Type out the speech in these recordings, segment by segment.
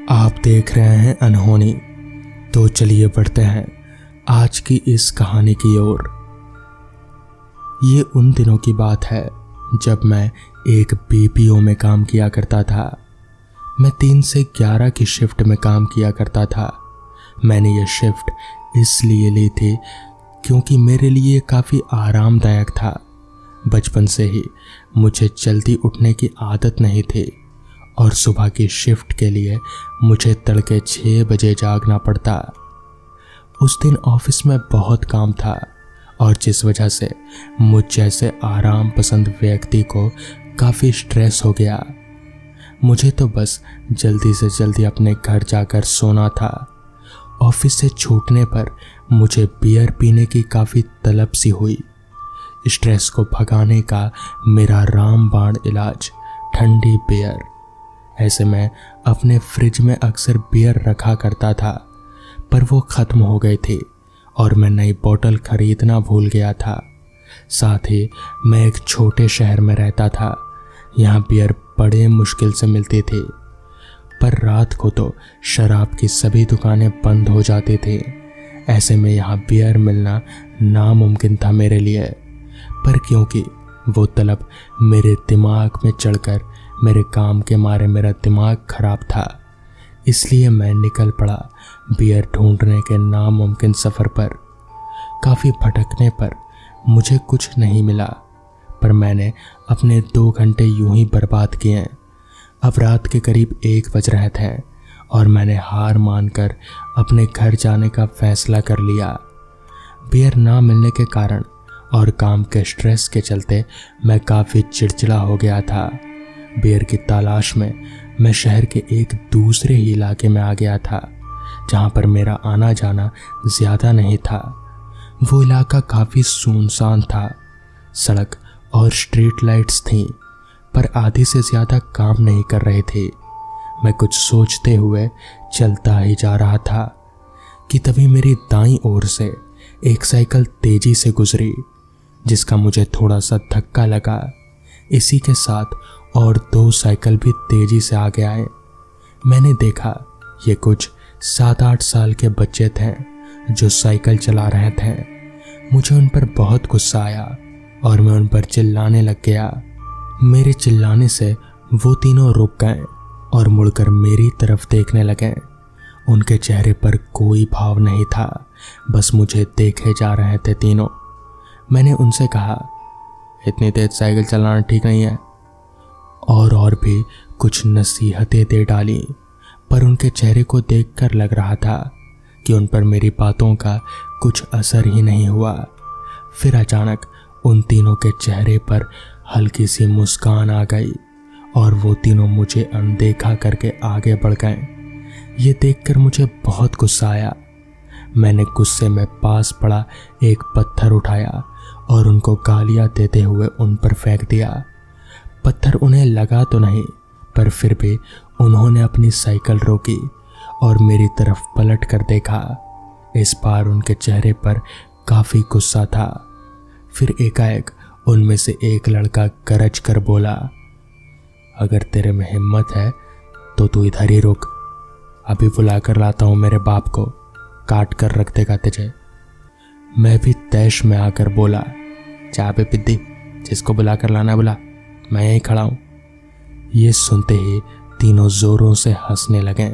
आप देख रहे हैं अनहोनी। तो चलिए बढ़ते हैं आज की इस कहानी की ओर। ये उन दिनों की बात है जब मैं एक बीपीओ में काम किया करता था। मैं 3 से 11 की शिफ्ट में काम किया करता था। मैंने ये शिफ्ट इसलिए ली थी क्योंकि मेरे लिए काफ़ी आरामदायक था। बचपन से ही मुझे जल्दी उठने की आदत नहीं थी और सुबह की शिफ्ट के लिए मुझे तड़के 6 बजे जागना पड़ता। उस दिन ऑफिस में बहुत काम था और जिस वजह से मुझ जैसे आराम पसंद व्यक्ति को काफ़ी स्ट्रेस हो गया। मुझे तो बस जल्दी से जल्दी अपने घर जाकर सोना था। ऑफिस से छूटने पर मुझे बियर पीने की काफ़ी तलब सी हुई। स्ट्रेस को भगाने का मेरा रामबाण इलाज ठंडी बियर। ऐसे में अपने फ्रिज में अक्सर बियर रखा करता था, पर वो ख़त्म हो गई थी और मैं नई बोतल खरीदना भूल गया था। साथ ही मैं एक छोटे शहर में रहता था। यहाँ बियर बड़े मुश्किल से मिलती थी, पर रात को तो शराब की सभी दुकानें बंद हो जाती थी। ऐसे में यहाँ बियर मिलना नामुमकिन था मेरे लिए। पर क्योंकि वो तलब मेरे दिमाग में चढ़कर मेरे काम के मारे मेरा दिमाग खराब था, इसलिए मैं निकल पड़ा बियर ढूंढने के नामुमकिन सफ़र पर। काफ़ी भटकने पर मुझे कुछ नहीं मिला, पर मैंने अपने 2 घंटे यूं ही बर्बाद किए। अब रात के करीब 1 बज रहे थे और मैंने हार मानकर अपने घर जाने का फैसला कर लिया। बियर ना मिलने के कारण और काम के स्ट्रेस के चलते मैं काफ़ी चिड़चिड़ा हो गया था। बियर की तलाश में मैं शहर के एक दूसरे ही इलाके में आ गया था, जहाँ पर मेरा आना जाना ज़्यादा नहीं था। वो इलाका काफ़ी सुनसान था। सड़क और स्ट्रीट लाइट्स थीं, पर आधी से ज़्यादा काम नहीं कर रहे थे। मैं कुछ सोचते हुए चलता ही जा रहा था कि तभी मेरी दाईं ओर से एक साइकिल तेज़ी से गुजरी, जिसका मुझे थोड़ा सा धक्का लगा। इसी के साथ और 2 साइकिल भी तेजी से आगे आए। मैंने देखा ये कुछ 7-8 साल के बच्चे थे जो साइकिल चला रहे थे। मुझे उन पर बहुत गुस्सा आया और मैं उन पर चिल्लाने लग गया। मेरे चिल्लाने से वो तीनों रुक गए और मुड़कर मेरी तरफ देखने लगे। उनके चेहरे पर कोई भाव नहीं था, बस मुझे देखे जा रहे थे तीनों। मैंने उनसे कहा, इतनी तेज साइकिल चलाना ठीक नहीं है, और भी कुछ नसीहतें दे डाली, पर उनके चेहरे को देखकर लग रहा था कि उन पर मेरी बातों का कुछ असर ही नहीं हुआ। फिर अचानक उन तीनों के चेहरे पर हल्की सी मुस्कान आ गई और वो तीनों मुझे अनदेखा करके आगे बढ़ गए। ये देखकर मुझे बहुत गुस्सा आया। मैंने गुस्से में पास पड़ा एक पत्थर उठाया और उनको गालियां देते हुए उन पर फेंक दिया। पत्थर उन्हें लगा तो नहीं, पर फिर भी उन्होंने अपनी साइकिल रोकी और मेरी तरफ पलट कर देखा। इस बार उनके चेहरे पर काफ़ी गुस्सा था। फिर एकाएक उनमें से एक लड़का गरज कर बोला, अगर तेरे में हिम्मत है तो तू इधर ही रुक, अभी बुला कर लाता हूँ मेरे बाप को, काट कर रख देगा तुझे। मैं भी तैश में आकर बोला, चाह पे पिद्दी, जिसको बुला कर लाना बुला, मैं यहीं खड़ा हूँ। ये सुनते ही तीनों ज़ोरों से हंसने लगे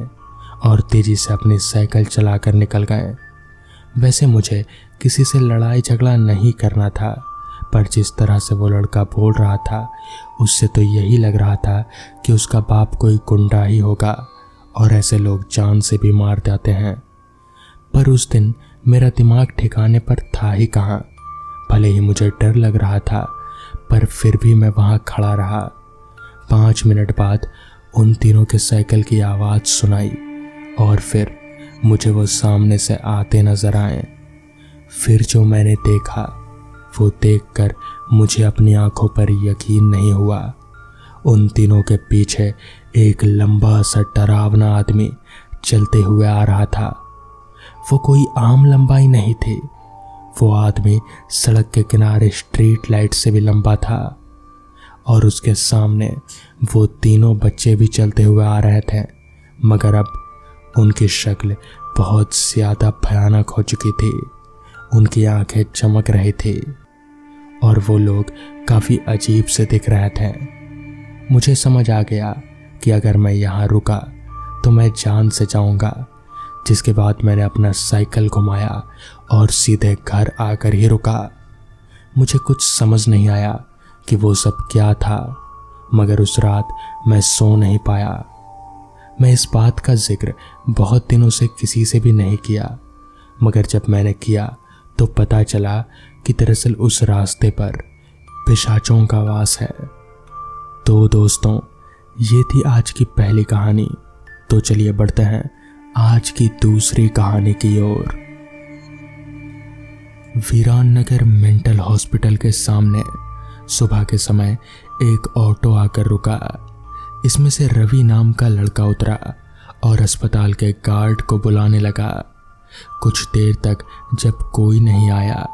और तेज़ी से अपनी साइकिल चलाकर निकल गए। वैसे मुझे किसी से लड़ाई झगड़ा नहीं करना था, पर जिस तरह से वो लड़का बोल रहा था उससे तो यही लग रहा था कि उसका बाप कोई गुंडा ही होगा, और ऐसे लोग जान से भी मार जाते हैं। पर उस दिन मेरा दिमाग ठिकाने पर था ही कहाँ। भले ही मुझे डर लग रहा था, पर फिर भी मैं वहाँ खड़ा रहा। 5 मिनट बाद उन तीनों के साइकिल की आवाज़ सुनाई और फिर मुझे वो सामने से आते नजर आए। फिर जो मैंने देखा वो देखकर मुझे अपनी आंखों पर यकीन नहीं हुआ। उन तीनों के पीछे एक लंबा सा डरावना आदमी चलते हुए आ रहा था। वो कोई आम लंबाई नहीं थी, वो आदमी सड़क के किनारे स्ट्रीट लाइट से भी लंबा था और उसके सामने वो तीनों बच्चे भी चलते हुए आ रहे थे, मगर अब उनकी शक्ल बहुत ज़्यादा भयानक हो चुकी थी। उनकी आंखें चमक रही थी और वो लोग काफ़ी अजीब से दिख रहे थे। मुझे समझ आ गया कि अगर मैं यहाँ रुका तो मैं जान से जाऊँगा। जिसके बाद मैंने अपना साइकिल घुमाया और सीधे घर आकर ही रुका। मुझे कुछ समझ नहीं आया कि वो सब क्या था, मगर उस रात मैं सो नहीं पाया। मैं इस बात का जिक्र बहुत दिनों से किसी से भी नहीं किया, मगर जब मैंने किया तो पता चला कि दरअसल उस रास्ते पर पिशाचों का वास है। तो दोस्तों, ये थी आज की पहली कहानी। तो चलिए बढ़ते हैं आज की दूसरी कहानी की ओर। वीरान नगर मेंटल हॉस्पिटल के सामने सुबह के समय एक ऑटो आकर रुका। इसमें से रवि नाम का लड़का उतरा और अस्पताल के गार्ड को बुलाने लगा। कुछ देर तक जब कोई नहीं आया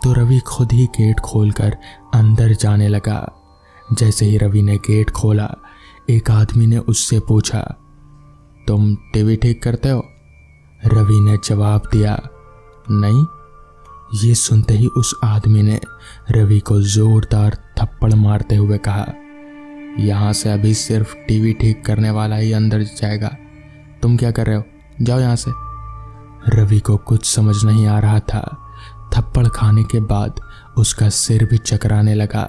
तो रवि खुद ही गेट खोलकर अंदर जाने लगा। जैसे ही रवि ने गेट खोला, एक आदमी ने उससे पूछा, तुम टीवी ठीक करते हो? रवि ने जवाब दिया, नहीं। ये सुनते ही उस आदमी ने रवि को जोरदार थप्पड़ मारते हुए कहा, यहाँ से अभी सिर्फ टीवी ठीक करने वाला ही अंदर जाएगा। तुम क्या कर रहे हो? जाओ यहाँ से। रवि को कुछ समझ नहीं आ रहा था। थप्पड़ खाने के बाद उसका सिर भी चकराने लगा,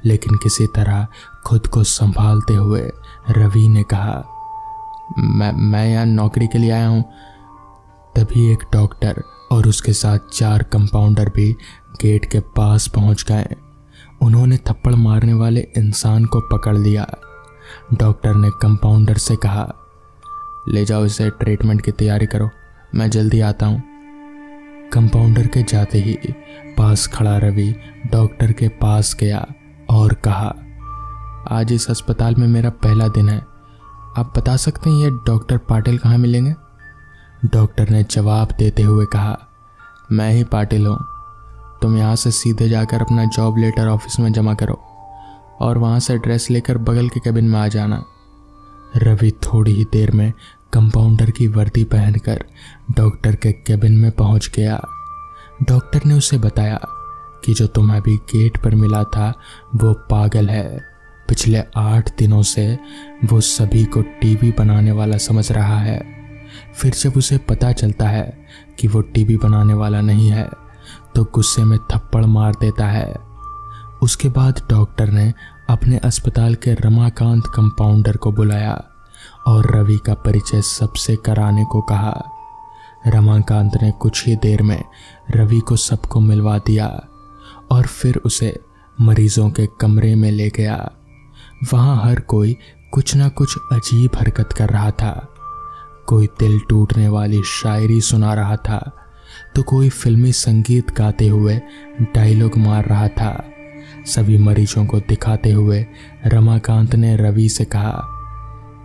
लेकिन किसी तरह खुद को संभालते हुए रवि ने कहा, मैं यहाँ नौकरी के लिए आया हूँ। तभी एक डॉक्टर और उसके साथ 4 कंपाउंडर भी गेट के पास पहुँच गए। उन्होंने थप्पड़ मारने वाले इंसान को पकड़ लिया। डॉक्टर ने कंपाउंडर से कहा, ले जाओ इसे, ट्रीटमेंट की तैयारी करो, मैं जल्दी आता हूँ। कंपाउंडर के जाते ही पास खड़ा रवि डॉक्टर के पास गया और कहा, आज इस अस्पताल में मेरा पहला दिन है। आप बता सकते हैं ये डॉक्टर पाटिल कहाँ मिलेंगे? डॉक्टर ने जवाब देते हुए कहा, मैं ही पाटिल हूँ। तुम यहाँ से सीधे जाकर अपना जॉब लेटर ऑफिस में जमा करो और वहाँ से ड्रेस लेकर बगल के केबिन में आ जाना। रवि थोड़ी ही देर में कंपाउंडर की वर्दी पहनकर डॉक्टर के केबिन में पहुँच गया। डॉक्टर ने उसे बताया कि जो तुम्हें अभी गेट पर मिला था वो पागल है। पिछले 8 दिनों से वो सभी को टीवी बनाने वाला समझ रहा है। फिर जब उसे पता चलता है कि वो टीवी बनाने वाला नहीं है तो गुस्से में थप्पड़ मार देता है। उसके बाद डॉक्टर ने अपने अस्पताल के रमाकांत कंपाउंडर को बुलाया और रवि का परिचय सबसे कराने को कहा। रमाकांत ने कुछ ही देर में रवि को सबको मिलवा दिया और फिर उसे मरीजों के कमरे में ले गया। वहाँ हर कोई कुछ ना कुछ अजीब हरकत कर रहा था। कोई दिल टूटने वाली शायरी सुना रहा था तो कोई फिल्मी संगीत गाते हुए डायलॉग मार रहा था। सभी मरीजों को दिखाते हुए रमाकांत ने रवि से कहा,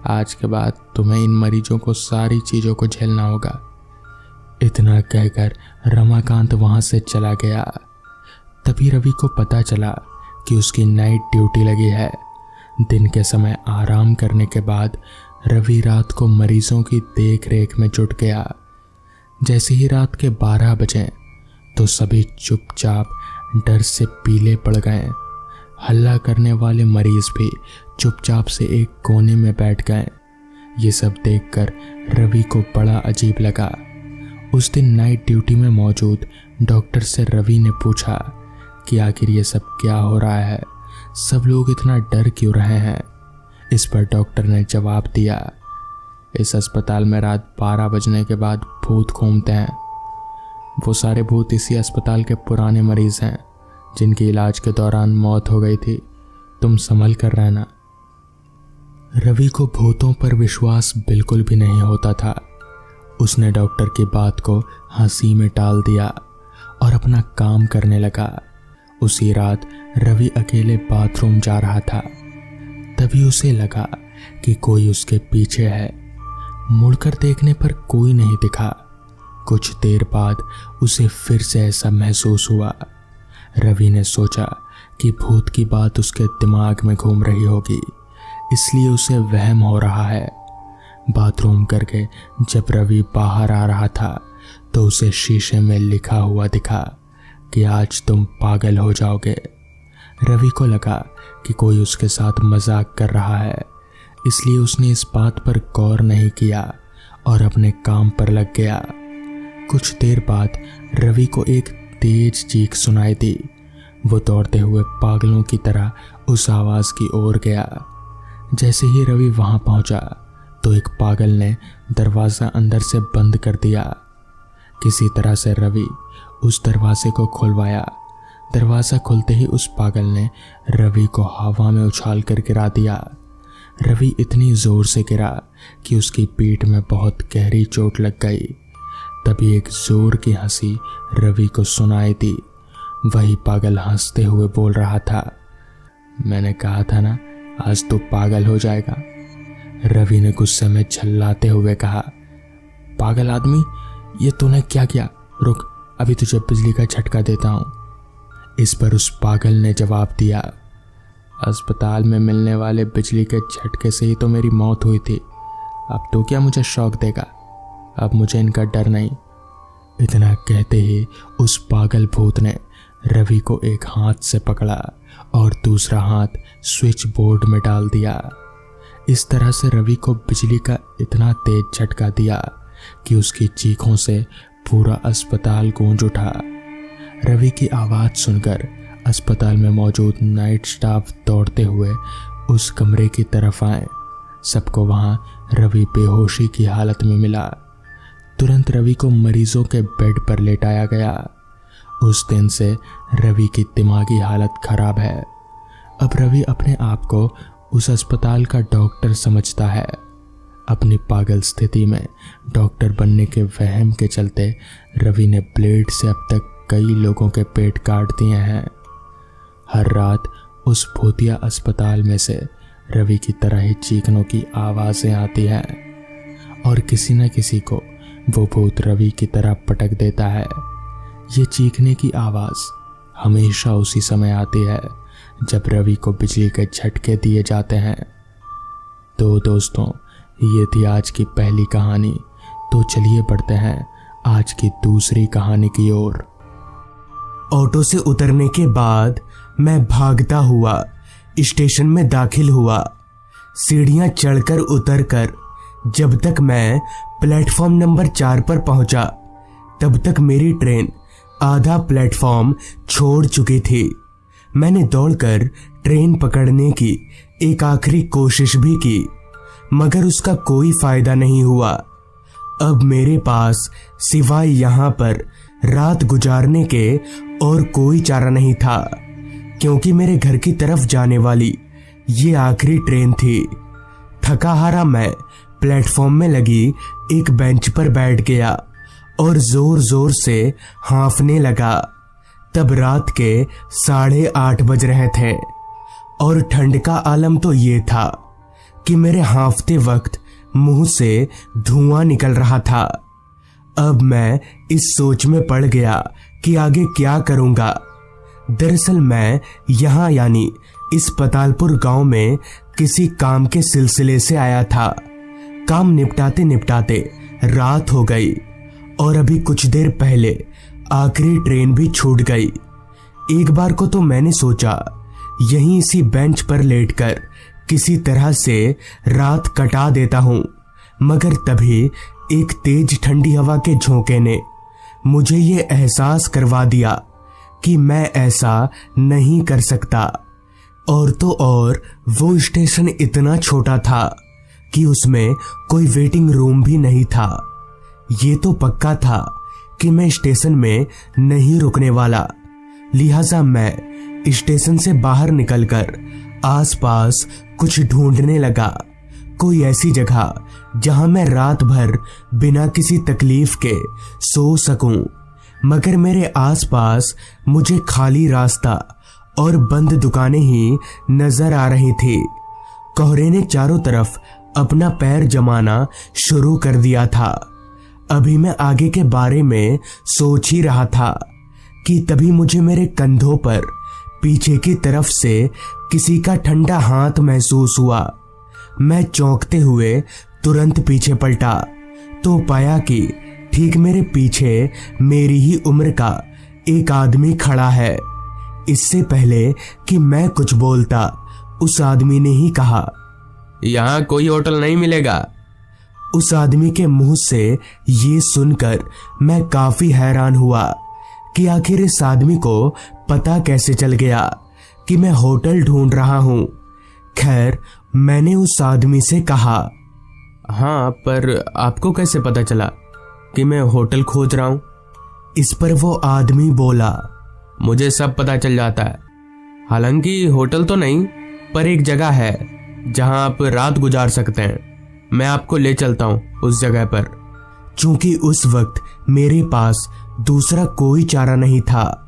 आज के बाद तुम्हें इन मरीजों को सारी चीज़ों को झेलना होगा। इतना कहकर रमाकांत वहाँ से चला गया। तभी रवि को पता चला कि उसकी नाइट ड्यूटी लगी है। दिन के समय आराम करने के बाद रवि रात को मरीजों की देख रेख में जुट गया। जैसे ही रात के 12 बजे तो सभी चुपचाप डर से पीले पड़ गए। हल्ला करने वाले मरीज भी चुपचाप से एक कोने में बैठ गए। ये सब देखकर रवि को बड़ा अजीब लगा। उस दिन नाइट ड्यूटी में मौजूद डॉक्टर से रवि ने पूछा कि आखिर ये सब क्या हो रहा है, सब लोग इतना डर क्यों रहे हैं। इस पर डॉक्टर ने जवाब दिया, इस अस्पताल में रात 12 बजने के बाद भूत घूमते हैं। वो सारे भूत इसी अस्पताल के पुराने मरीज हैं जिनकी इलाज के दौरान मौत हो गई थी। तुम संभल कर रहना। रवि को भूतों पर विश्वास बिल्कुल भी नहीं होता था। उसने डॉक्टर की बात को हंसी में टाल दिया और अपना काम करने लगा। उसी रात रवि अकेले बाथरूम जा रहा था। तभी उसे लगा कि कोई उसके पीछे है। मुड़कर देखने पर कोई नहीं दिखा। कुछ देर बाद उसे फिर से ऐसा महसूस हुआ। रवि ने सोचा कि भूत की बात उसके दिमाग में घूम रही होगी, इसलिए उसे वहम हो रहा है। बाथरूम करके जब रवि बाहर आ रहा था तो उसे शीशे में लिखा हुआ दिखा कि आज तुम पागल हो जाओगे। रवि को लगा कि कोई उसके साथ मजाक कर रहा है, इसलिए उसने इस बात पर गौर नहीं किया और अपने काम पर लग गया। कुछ देर बाद रवि को एक तेज चीख सुनाई दी। वो दौड़ते हुए पागलों की तरह उस आवाज़ की ओर गया। जैसे ही रवि वहां पहुंचा तो एक पागल ने दरवाज़ा अंदर से बंद कर दिया। किसी तरह से रवि उस दरवाजे को खुलवाया। दरवाज़ा खुलते ही उस पागल ने रवि को हवा में उछाल कर गिरा दिया। रवि इतनी ज़ोर से गिरा कि उसकी पीठ में बहुत गहरी चोट लग गई। तभी एक जोर की हंसी रवि को सुनाई दी। वही पागल हंसते हुए बोल रहा था, मैंने कहा था ना आज तो पागल हो जाएगा। रवि ने गुस्से में झल्लाते हुए कहा, पागल आदमी, ये तूने क्या किया? रुक, अभी तुझे बिजली का झटका देता हूँ। इस पर उस पागल ने जवाब दिया, अस्पताल में मिलने वाले बिजली के झटके से ही तो मेरी मौत हुई थी। अब तो क्या मुझे शौक देगा? अब मुझे इनका डर नहीं। इतना कहते ही उस पागल भूत ने रवि को एक हाथ से पकड़ा और दूसरा हाथ स्विच बोर्ड में डाल दिया। इस तरह से रवि को बिजली का इतना तेज झटका दिया कि उसकी चीखों से पूरा अस्पताल गूंज उठा। रवि की आवाज़ सुनकर अस्पताल में मौजूद नाइट स्टाफ दौड़ते हुए उस कमरे की तरफ आए। सबको वहां रवि बेहोशी की हालत में मिला। तुरंत रवि को मरीजों के बेड पर लेटाया गया। उस दिन से रवि की दिमागी हालत खराब है। अब रवि अपने आप को उस अस्पताल का डॉक्टर समझता है। अपनी पागल स्थिति में डॉक्टर बनने के वहम के चलते रवि ने ब्लेड से अब तक कई लोगों के पेट काट दिए हैं। हर रात उस भूतिया अस्पताल में से रवि की तरह ही चीखनों की आवाज़ें आती हैं और किसी न किसी को वो भूत रवि की तरह पटक देता है। ये चीखने की आवाज़ हमेशा उसी समय आती है जब रवि को बिजली के झटके दिए जाते हैं। तो दोस्तों, ये थी आज की पहली कहानी। तो चलिए बढ़ते हैं आज की दूसरी कहानी की ओर। ऑटो से उतरने के बाद मैं भागता हुआ स्टेशन में दाखिल हुआ। सीढ़ियां चढ़कर उतरकर जब तक मैं प्लेटफॉर्म नंबर 4 पर पहुंचा तब तक मेरी ट्रेन आधा प्लेटफॉर्म छोड़ चुकी थी। मैंने दौड़कर ट्रेन पकड़ने की एक आखिरी कोशिश भी की, मगर उसका कोई फायदा नहीं हुआ। अब मेरे पास सिवाय यहाँ पर रात गुजारने के और कोई चारा नहीं था, क्योंकि मेरे घर की तरफ जाने वाली ये आखिरी ट्रेन थी। थका हारा मैं प्लेटफॉर्म में लगी एक बेंच पर बैठ गया और जोर जोर से हांफने लगा। तब रात के 8:30 बज रहे थे और ठंड का आलम तो ये था कि मेरे हांफते वक्त मुंह से धुआं निकल रहा था। अब मैं इस सोच में पड़ गया कि आगे क्या करूंगा। दरअसल मैं यहाँ यानी इस पतालपुर गांव में किसी काम के सिलसिले से आया था। काम निपटाते निपटाते रात हो गई और अभी कुछ देर पहले आखिरी ट्रेन भी छूट गई। एक बार को तो मैंने सोचा यहीं इसी बेंच पर लेटकर किसी तरह से रात कटा देता हूं, मगर तभी एक तेज ठंडी हवा के झोंके ने मुझे ये एहसास करवा दिया कि मैं ऐसा नहीं कर सकता। और तो और वो स्टेशन इतना छोटा था कि उसमें कोई वेटिंग रूम भी नहीं था। ये तो पक्का था कि मैं स्टेशन में नहीं रुकने वाला। लिहाजा मैं स्टेशन से बाहर निकलकर आसपास कुछ ढूंढने लगा, कोई ऐसी जगह जहां मैं रात भर बिना किसी तकलीफ के सो सकूं। मगर मेरे आसपास मुझे खाली रास्ता और बंद दुकानें ही नजर आ रही थी। कोहरे ने चारों तरफ अपना पैर जमाना शुरू कर दिया था। अभी मैं आगे के बारे में सोच ही रहा था कि तभी मुझे मेरे कंधों पर पीछे की तरफ से किसी का ठंडा हाथ महसूस हुआ। मैं चौंकते हुए तुरंत पीछे पलटा तो पाया कि ठीक मेरे पीछे मेरी ही उम्र का एक आदमी खड़ा है। इससे पहले कि मैं कुछ बोलता उस आदमी ने ही कहा, यहाँ कोई होटल नहीं मिलेगा। उस आदमी के मुंह से ये सुनकर मैं काफी हैरान हुआ कि आखिर इस आदमी को पता कैसे चल गया कि मैं होटल ढूंढ रहा हूं। खैर, मैंने उस आदमी से कहा, हाँ, पर आपको कैसे पता चला कि मैं होटल खोज रहा हूं? इस पर वो आदमी बोला, मुझे सब पता चल जाता है। हालांकि होटल तो नहीं, पर एक जगह है जहां आप रात गुजार सकते हैं। मैं आपको ले चलता हूं उस जगह पर। चूंकि उस वक्त मेरे पास दूसरा कोई चारा नहीं था,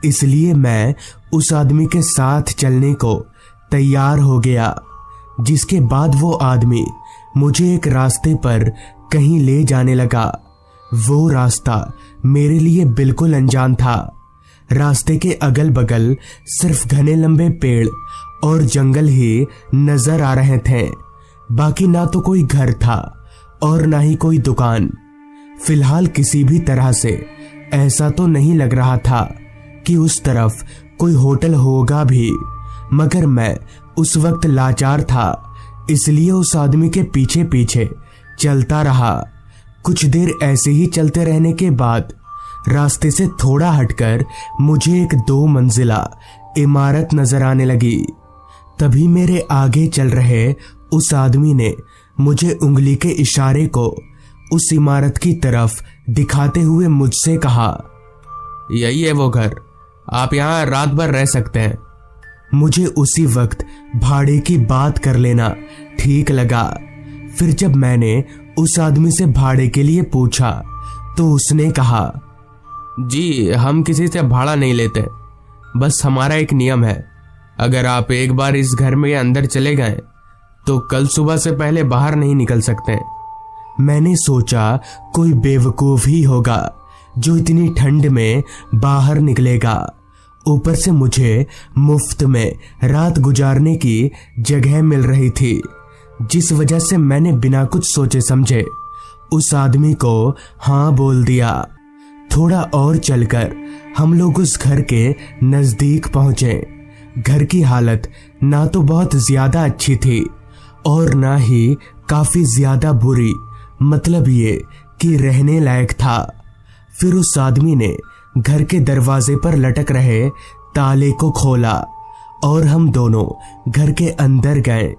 इसलिए मैं उस आदमी के साथ चलने को तैयार हो गया। जिसके बाद वो आदमी मुझे एक रास्ते पर कहीं ले जाने लगा। वो रास्ता मेरे लिए बिल्कुल अनजान था। रास्ते के अगल बगल सिर्फ घने लंबे पेड़ और जंगल ही नजर आ रहे थे। बाकी ना तो कोई घर था और ना ही कोई दुकान। फिलहाल किसी भी तरह से ऐसा तो नहीं लग रहा था कि उस तरफ कोई होटल होगा भी, मगर मैं उस वक्त लाचार था, इसलिए उस आदमी के पीछे पीछे चलता रहा। कुछ देर ऐसे ही चलते रहने के बाद रास्ते से थोड़ा हटकर मुझे एक 2 मंजिला इमारत नजर आने लगी। तभी मेरे आगे चल रहे उस आदमी ने मुझे उंगली के इशारे को उस इमारत की तरफ दिखाते हुए मुझसे कहा, यही है वो घर, आप यहाँ रात भर रह सकते हैं। मुझे उसी वक्त भाड़े की बात कर लेना ठीक लगा। फिर जब मैंने उस आदमी से भाड़े के लिए पूछा तो उसने कहा, जी, हम किसी से भाड़ा नहीं लेते, बस हमारा एक नियम है, अगर आप एक बार इस घर में अंदर चले गए तो कल सुबह से पहले बाहर नहीं निकल सकते। मैंने सोचा कोई बेवकूफ ही होगा जो इतनी ठंड में बाहर निकलेगा। ऊपर से मुझे मुफ्त में रात गुजारने की जगह मिल रही थी, जिस वजह से मैंने बिना कुछ सोचे समझे उस आदमी को हाँ बोल दिया। थोड़ा और चलकर हम लोग उस घर के नजदीक पहुंचे। घर की हालत ना तो बहुत ज्यादा अच्छी थी और ना ही काफी ज्यादा बुरी, मतलब ये कि रहने लायक था। फिर उस आदमी ने घर के दरवाजे पर लटक रहे ताले को खोला और हम दोनों घर के अंदर गए।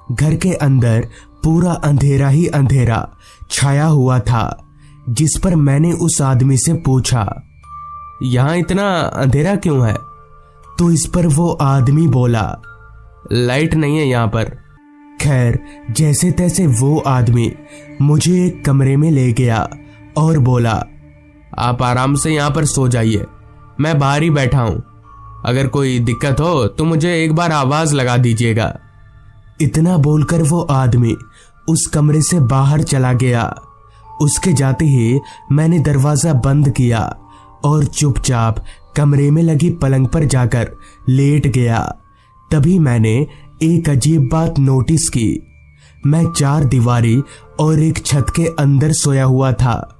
घर के अंदर पूरा अंधेरा ही अंधेरा छाया हुआ था, जिस पर मैंने उस आदमी से पूछा, यहाँ इतना अंधेरा क्यों है? तो इस पर वो आदमी बोला, लाइट नहीं है यहाँ पर। खैर, जैसे तैसे वो आदमी मुझे एक कमरे में ले गया और बोला, आप आराम से यहाँ पर सो जाइए, मैं बाहर ही बैठा हूँ। अगर कोई दिक्कत हो तो मुझे एक बार आवाज लगा दीजिएगा। इतना बोलकर वो आदमी उस कमरे से बाहर चला गया। उसके जाते ही मैंने दरवाजा बंद किया और चुपचाप कमरे में लगी पलंग पर जाकर लेट गया। तभी मैंने एक अजीब बात नोटिस की। मैं 4 दीवारी और एक छत के अंदर सोया हुआ था,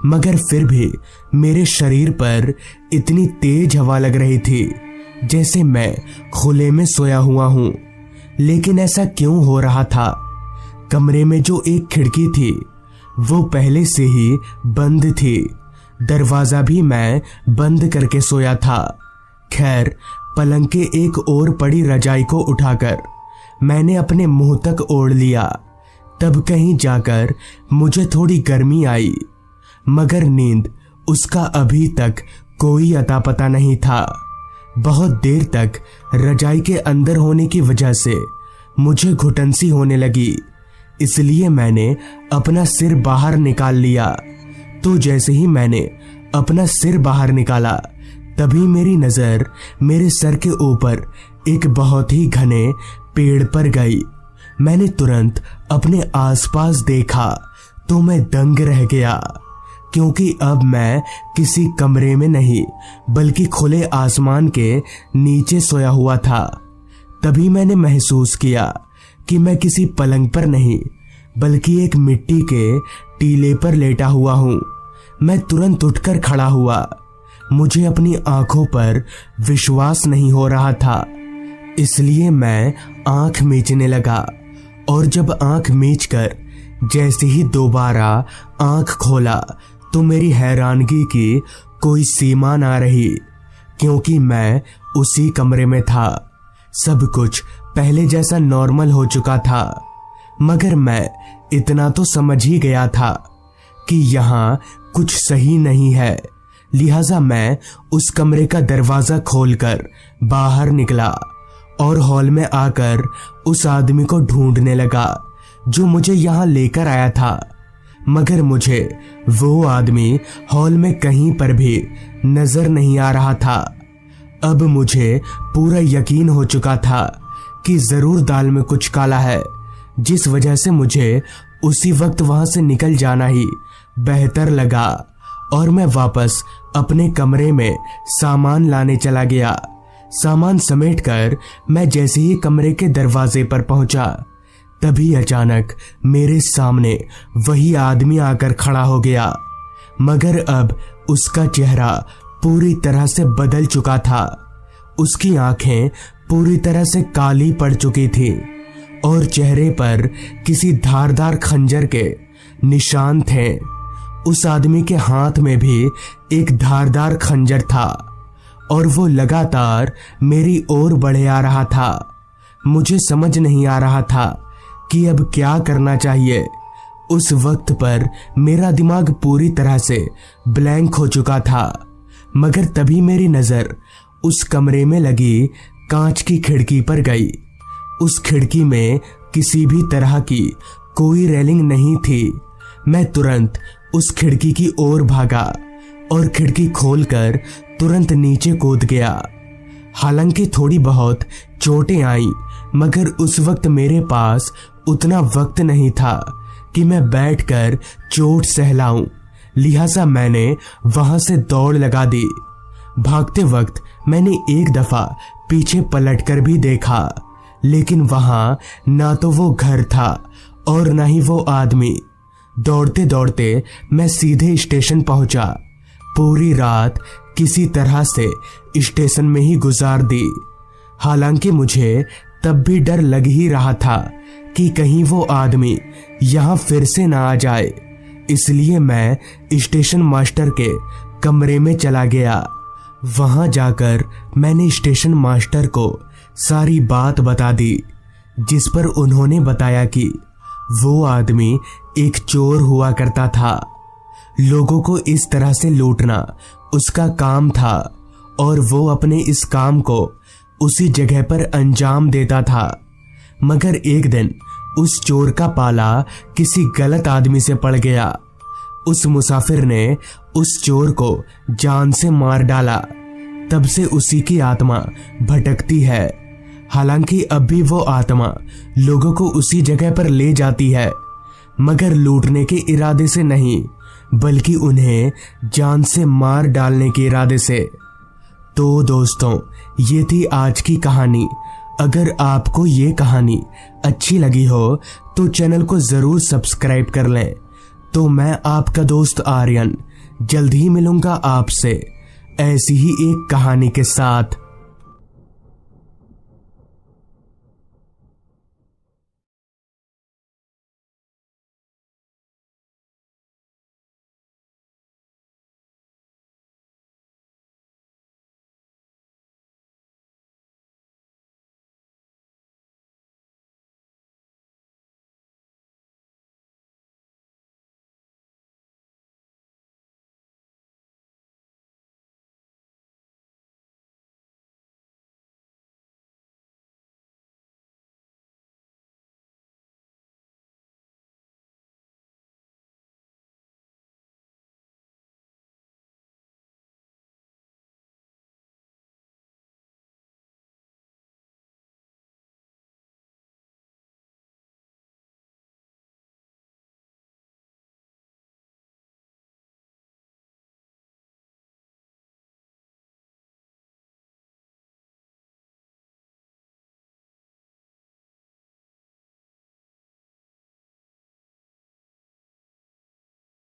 मगर फिर भी मेरे शरीर पर इतनी तेज हवा लग रही थी जैसे मैं खुले में सोया हुआ हूं। लेकिन ऐसा क्यों हो रहा था? कमरे में जो एक खिड़की थी वो पहले से ही बंद थी। दरवाजा भी मैं बंद करके सोया था। खैर, पलंग के एक ओर पड़ी रजाई को उठाकर मैंने अपने मुंह तक ओढ़ लिया। तब कहीं जाकर मुझे थोड़ी गर्मी आई, मगर नींद उसका अभी तक कोई अता पता नहीं था। बहुत देर तक रजाई के अंदर होने की वजह से मुझे घुटन सी होने लगी, इसलिए मैंने अपना सिर बाहर निकाल लिया। तो जैसे ही मैंने अपना सिर बाहर निकाला, तभी मेरी नजर मेरे सर के ऊपर एक बहुत ही घने पेड़ पर गई। मैंने तुरंत अपने आसपास देखा तो मैं दंग रह गया, क्योंकि अब मैं किसी कमरे में नहीं बल्कि खुले आसमान के नीचे सोया हुआ था। तभी मैंने महसूस किया कि मैं किसी पलंग पर नहीं बल्कि एक मिट्टी के टीले पर लेटा हुआ हूं। मैं तुरंत उठकर खड़ा हुआ। मुझे अपनी आंखों पर विश्वास नहीं हो रहा था, इसलिए मैं आंख मीचने लगा। और जब आंख मीचकर जैसे ही दोबारा आंख खोला तो मेरी हैरानगी की कोई सीमा ना रही, क्योंकि मैं उसी कमरे में था। सब कुछ पहले जैसा नॉर्मल हो चुका था, मगर मैं इतना तो समझ ही गया था कि यहाँ कुछ सही नहीं है। लिहाजा मैं उस कमरे का दरवाजा खोलकर बाहर निकला और हॉल में आकर उस आदमी को ढूंढने लगा जो मुझे यहाँ लेकर आया था, मगर मुझे वो आदमी हॉल में कहीं पर भी नजर नहीं आ रहा था। अब मुझे पूरा यकीन हो चुका था कि जरूर दाल में कुछ काला है, जिस वजह से मुझे उसी वक्त वहां से निकल जाना ही बेहतर लगा और मैं वापस अपने कमरे में सामान लाने चला गया। सामान समेटकर मैं जैसे ही कमरे के दरवाजे पर पहुंचा, तभी अचानक मेरे सामने वही आदमी आकर खड़ा हो गया, मगर अब उसका चेहरा पूरी तरह से बदल चुका था। उसकी आंखें पूरी तरह से काली पड़ चुकी थी और चेहरे पर किसी धारदार खंजर के निशान थे। उस आदमी के हाथ में भी एक धारदार खंजर था और वो लगातार मेरी ओर बढ़े आ रहा था। मुझे समझ नहीं आ रहा था कि अब क्या करना चाहिए। उस वक्त पर मेरा दिमाग पूरी तरह से ब्लैंक हो चुका था, मगर तभी मेरी नजर उस कमरे में लगी कांच की खिड़की पर गई। उस खिड़की में किसी भी तरह की कोई रेलिंग नहीं थी। मैं तुरंत उस खिड़की की ओर भागा और खिड़की खोलकर तुरंत नीचे कूद गया। हालांकि थोड़ी बहुत चोटें आई, मगर उस वक्त मेरे पास उतना वक्त नहीं था कि मैं बैठकर चोट सहलाऊं। लिहाजा मैंने वहां से दौड़ लगा दी। भागते वक्त मैंने एक दफा पीछे पलटकर भी देखा, लेकिन वहां ना तो वो घर था और ना ही वो आदमी। दौड़ते दौड़ते मैं सीधे स्टेशन पहुंचा। पूरी रात किसी तरह से स्टेशन में ही गुजार दी। हालांकि मुझे तब भी डर लग ही रहा था कि कहीं वो आदमी यहाँ फिर से ना आ जाए, इसलिए मैं स्टेशन मास्टर के कमरे में चला गया। वहां जाकर मैंने स्टेशन मास्टर को सारी बात बता दी, जिस पर उन्होंने बताया कि वो आदमी एक चोर हुआ करता था। लोगों को इस तरह से लूटना उसका काम था और वो अपने इस काम को उसी जगह पर अंजाम देता था। मगर एक दिन उस चोर का पाला किसी गलत आदमी से पड़ गया। उस मुसाफिर ने उस चोर को जान से मार डाला। तब से उसी की आत्मा भटकती है। हालांकि अब भी वो आत्मा लोगों को उसी जगह पर ले जाती है, मगर लूटने के इरादे से नहीं, बल्कि उन्हें जान से मार डालने के इरादे से। तो दोस्तों, ये थी आज की कहानी। अगर आपको ये कहानी अच्छी लगी हो तो चैनल को जरूर सब्सक्राइब कर लें। तो मैं आपका दोस्त आर्यन जल्द ही मिलूंगा आपसे ऐसी ही एक कहानी के साथ।